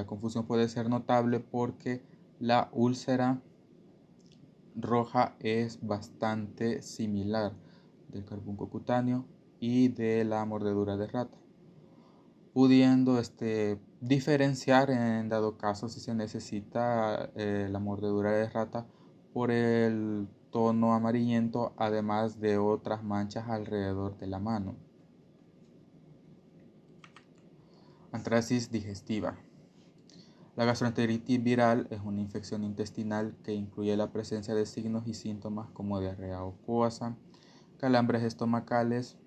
confusión puede ser notable porque la úlcera roja es bastante similar del carbunco cutáneo y de la mordedura de rata, pudiendo diferenciar en dado caso si se necesita la mordedura de rata por el tono amarillento, además de otras manchas alrededor de la mano. Antracis digestiva. La gastroenteritis viral es una infección intestinal que incluye la presencia de signos y síntomas como diarrea acuosa, calambres estomacales,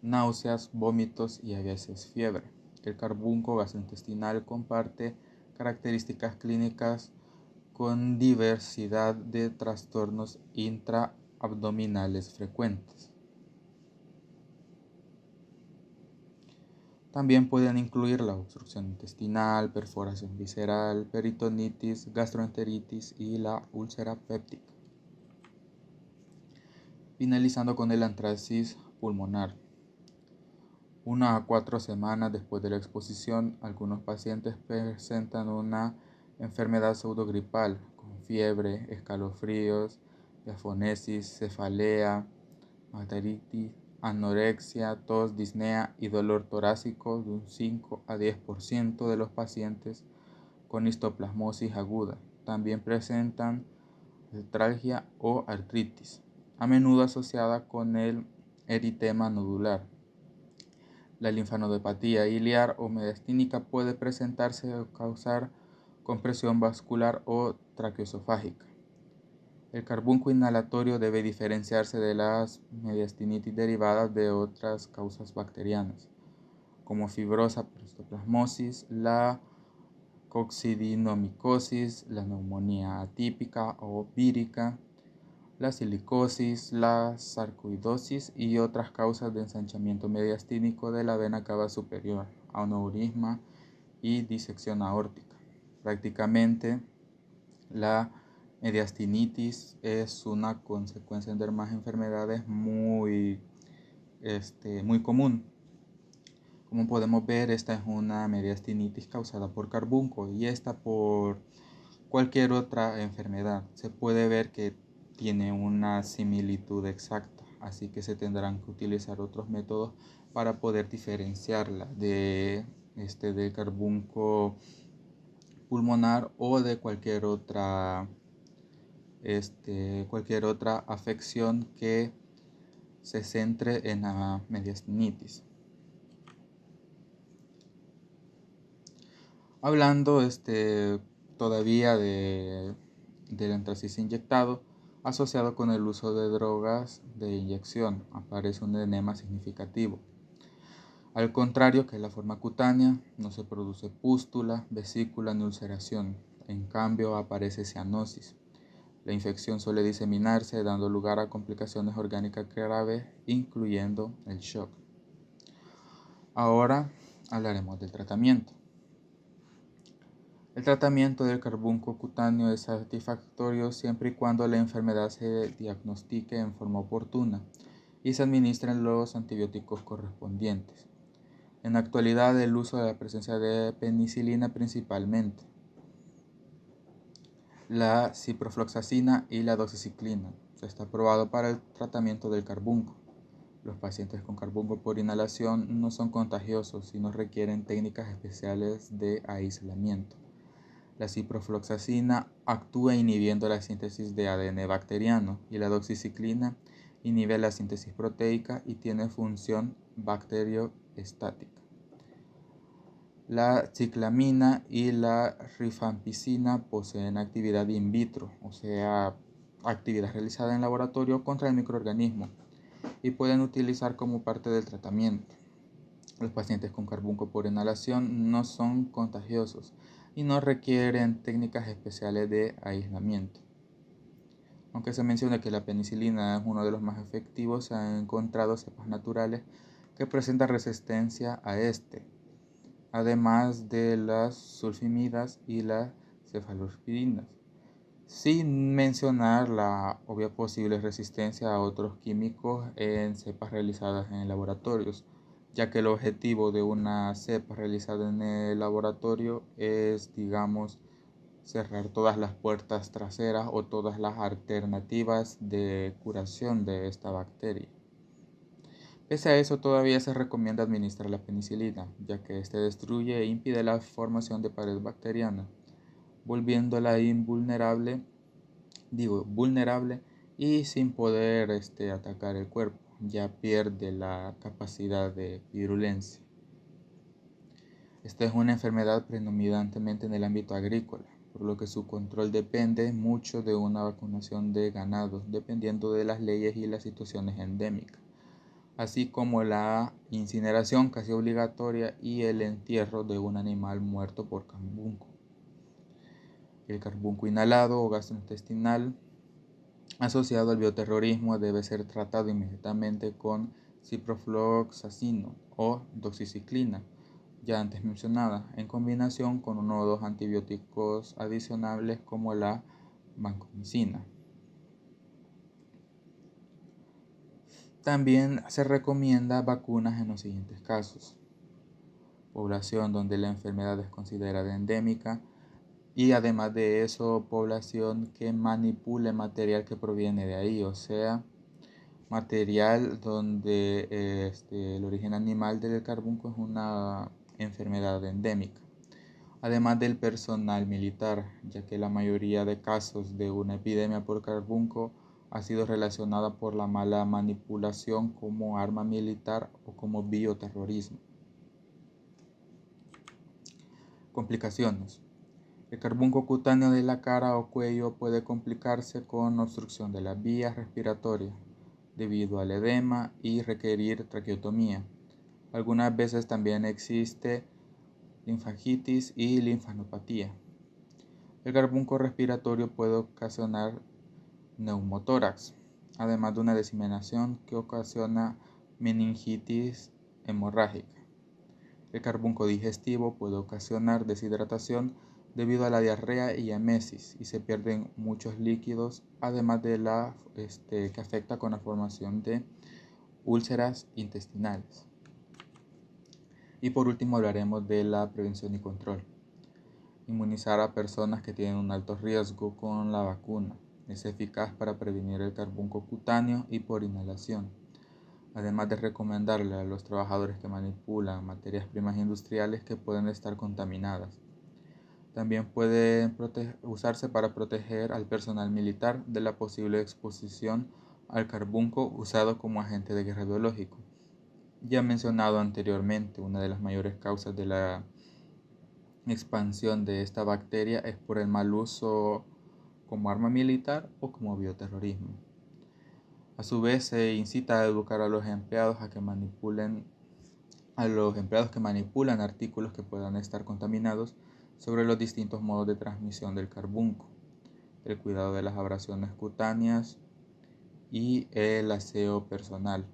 náuseas, vómitos y a veces fiebre. El carbunco gastrointestinal comparte características clínicas con diversidad de trastornos intraabdominales frecuentes. También pueden incluir la obstrucción intestinal, perforación visceral, peritonitis, gastroenteritis y la úlcera péptica. Finalizando con el antracis pulmonar. 1 a 4 semanas después de la exposición, algunos pacientes presentan una enfermedad pseudogripal con fiebre, escalofríos, diafonesis, cefalea, mataritis, anorexia, tos, disnea y dolor torácico de un 5 a 10% de los pacientes con histoplasmosis aguda. También presentan artralgia o artritis, a menudo asociada con el eritema nodular. La linfadenopatía iliar o mediastínica puede presentarse o causar compresión vascular o traqueoesofágica. El carbunco inhalatorio debe diferenciarse de las mediastinitis derivadas de otras causas bacterianas, como fibrosa por histoplasmosis, la coccidinomicosis, la neumonía atípica o vírica, la silicosis, la sarcoidosis y otras causas de ensanchamiento mediastínico de la vena cava superior, aneurisma y disección aórtica. Prácticamente, la mediastinitis es una consecuencia de más enfermedades muy común. Como podemos ver, esta es una mediastinitis causada por carbunco y esta por cualquier otra enfermedad. Se puede ver que tiene una similitud exacta, así que se tendrán que utilizar otros métodos para poder diferenciarla de carbunco pulmonar o de cualquier otra afección que se centre en la mediastinitis. Hablando todavía del antracis inyectado, asociado con el uso de drogas de inyección, aparece un edema significativo. Al contrario que la forma cutánea, no se produce pústula, vesícula ni ulceración. En cambio, aparece cianosis. La infección suele diseminarse, dando lugar a complicaciones orgánicas graves, incluyendo el shock. Ahora hablaremos del tratamiento. El tratamiento del carbunco cutáneo es satisfactorio siempre y cuando la enfermedad se diagnostique en forma oportuna y se administren los antibióticos correspondientes. En la actualidad, el uso de la presencia de penicilina principalmente, la ciprofloxacina y la doxiciclina. Está aprobado para el tratamiento del carbunco. Los pacientes con carbunco por inhalación no son contagiosos y no requieren técnicas especiales de aislamiento. La ciprofloxacina actúa inhibiendo la síntesis de ADN bacteriano y la doxiciclina inhibe la síntesis proteica y tiene función bacterioestática. La ciclamina y la rifampicina poseen actividad in vitro, o sea, actividad realizada en laboratorio contra el microorganismo y pueden utilizar como parte del tratamiento. Los pacientes con carbunco por inhalación no son contagiosos y no requieren técnicas especiales de aislamiento. Aunque se menciona que la penicilina es uno de los más efectivos, se han encontrado cepas naturales que presentan resistencia a además de las sulfimidas y las cefalosporinas, sin mencionar la obvia posible resistencia a otros químicos en cepas realizadas en laboratorios, ya que el objetivo de una cepa realizada en el laboratorio es, cerrar todas las puertas traseras o todas las alternativas de curación de esta bacteria. Pese a eso, todavía se recomienda administrar la penicilina, ya que este destruye e impide la formación de pared bacteriana, volviéndola vulnerable y sin poder atacar el cuerpo, ya pierde la capacidad de virulencia. Esta es una enfermedad predominantemente en el ámbito agrícola, por lo que su control depende mucho de una vacunación de ganado, dependiendo de las leyes y las situaciones endémicas, así como la incineración casi obligatoria y el entierro de un animal muerto por carbunco. El carbunco inhalado o gastrointestinal asociado al bioterrorismo debe ser tratado inmediatamente con ciprofloxacino o doxiciclina, ya antes mencionada, en combinación con uno o dos antibióticos adicionales como la vancomicina. También se recomienda vacunas en los siguientes casos: población donde la enfermedad es considerada endémica y además de eso población que manipule material que proviene de ahí, o sea, material donde el origen animal del carbunco es una enfermedad endémica. Además del personal militar, ya que la mayoría de casos de una epidemia por carbunco ha sido relacionada por la mala manipulación como arma militar o como bioterrorismo. Complicaciones. El carbunco cutáneo de la cara o cuello puede complicarse con obstrucción de las vías respiratorias debido al edema y requerir traqueotomía. Algunas veces también existe linfagitis y linfadenopatía. El carbunco respiratorio puede ocasionar neumotórax, además de una diseminación que ocasiona meningitis hemorrágica. El carbunco digestivo puede ocasionar deshidratación debido a la diarrea y emesis y se pierden muchos líquidos, además de que afecta con la formación de úlceras intestinales. Y por último hablaremos de la prevención y control. Inmunizar a personas que tienen un alto riesgo con la vacuna. Es eficaz para prevenir el carbunco cutáneo y por inhalación. Además de recomendarle a los trabajadores que manipulan materias primas industriales que pueden estar contaminadas. También puede usarse para proteger al personal militar de la posible exposición al carbunco usado como agente de guerra biológico. Ya mencionado anteriormente, una de las mayores causas de la expansión de esta bacteria es por el mal uso como arma militar o como bioterrorismo. A su vez, se incita a educar a los empleados que manipulan artículos que puedan estar contaminados sobre los distintos modos de transmisión del carbunco, el cuidado de las abrasiones cutáneas y el aseo personal.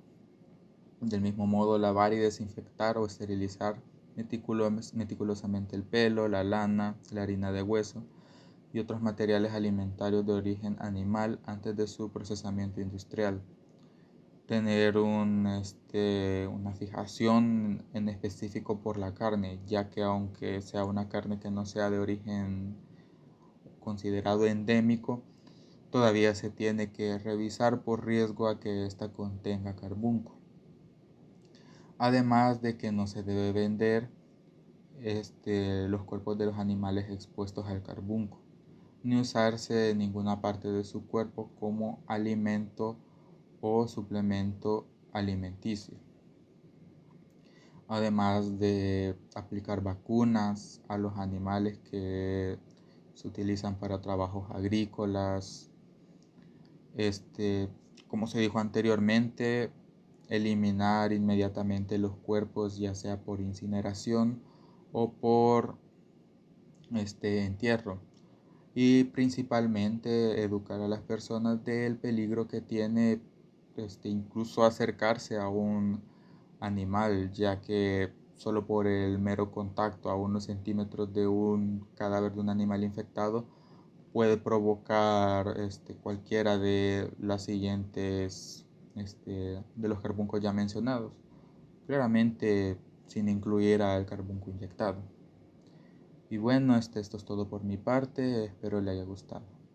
Del mismo modo, lavar y desinfectar o esterilizar meticulosamente el pelo, la lana, la harina de hueso y otros materiales alimentarios de origen animal antes de su procesamiento industrial. Tener una fijación en específico por la carne, ya que aunque sea una carne que no sea de origen considerado endémico, todavía se tiene que revisar por riesgo a que ésta contenga carbunco. Además de que no se debe vender los cuerpos de los animales expuestos al carbunco, ni usarse ninguna parte de su cuerpo como alimento o suplemento alimenticio. Además de aplicar vacunas a los animales que se utilizan para trabajos agrícolas, como se dijo anteriormente, eliminar inmediatamente los cuerpos, ya sea por incineración o por entierro, y principalmente educar a las personas del peligro que tiene incluso acercarse a un animal, ya que solo por el mero contacto a unos centímetros de un cadáver de un animal infectado puede provocar cualquiera de las siguientes de los carbuncos ya mencionados, claramente sin incluir al carbunco inyectado. Y bueno, esto es todo por mi parte, espero le haya gustado.